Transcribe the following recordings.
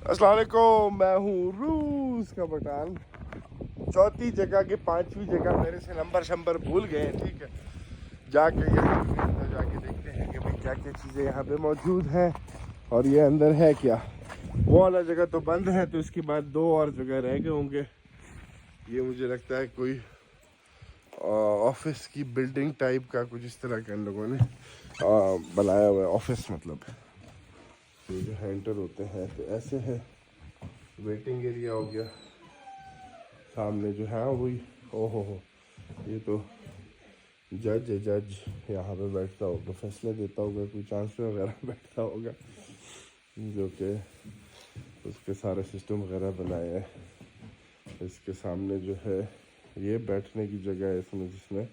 अस्सलाम वालेकुम, मैं हूँ रूस का पठान। चौथी जगह के पांचवी जगह मेरे से नंबर भूल गए हैं। ठीक है, जाके यहाँ पे अंदर जाके देखते हैं कि भाई क्या क्या चीज़ें यहाँ पे मौजूद हैं और ये अंदर है क्या। वो वाला जगह तो बंद है, तो इसके बाद दो और जगह रह गए होंगे। ये मुझे लगता है कोई ऑफिस की बिल्डिंग टाइप का कुछ इस तरह के इन लोगों ने बनाया हुआ है। ऑफिस मतलब ये जो एंटर होते हैं तो ऐसे है। वेटिंग एरिया हो गया सामने जो है वही। ओहो हो, ये तो जज है। जज यहाँ पे बैठता होगा, फैसले देता होगा, कोई चांसलर वगैरह बैठता होगा जो कि उसके सारे सिस्टम वगैरह बनाए हैं। इसके सामने जो है ये बैठने की जगह है इसमें, जिसमें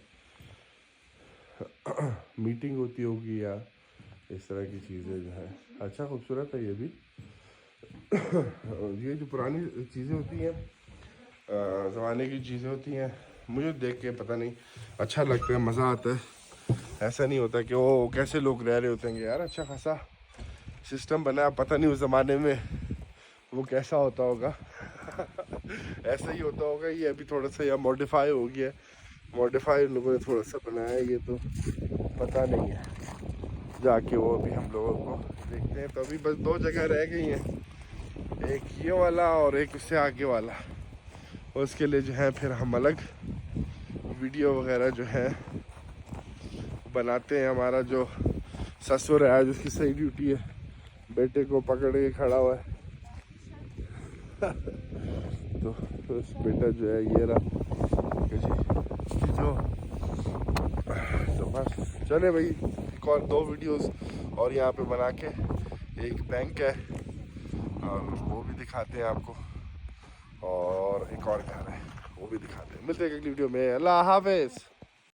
मीटिंग होती होगी या इस तरह की चीज़ें जो है। अच्छा खूबसूरत है ये भी। ये जो पुरानी चीज़ें होती हैं, ज़माने की चीज़ें होती हैं, मुझे देख के पता नहीं अच्छा लगता है, मज़ा आता है। ऐसा नहीं होता कि वो कैसे लोग रह रहे होते हैं यार, अच्छा खासा सिस्टम बना है। पता नहीं उस ज़माने में वो कैसा होता होगा। ऐसा ही होता होगा। ये अभी थोड़ा सा या मॉडिफाई हो गया है, मॉडिफाई लोगों ने थोड़ा सा बनाया है, ये तो पता नहीं है। जाके वो अभी हम लोगों को देखते हैं। तो अभी बस दो जगह रह गई हैं, एक ये वाला और एक उससे आगे वाला। उसके लिए जो है फिर हम अलग वीडियो वगैरह जो है बनाते हैं। हमारा जो ससुर है आज उसकी सही ड्यूटी है, बेटे को पकड़ के खड़ा हुआ है। तो उस बेटा जो है ये रहा जो। तो बस चले भाई, एक और दो वीडियोस और यहाँ पे बना के, एक बैंक है और वो भी दिखाते हैं आपको, और एक और घर है वो भी दिखाते हैं। मिलते हैं अगली वीडियो में। अल्लाह हाफिज़।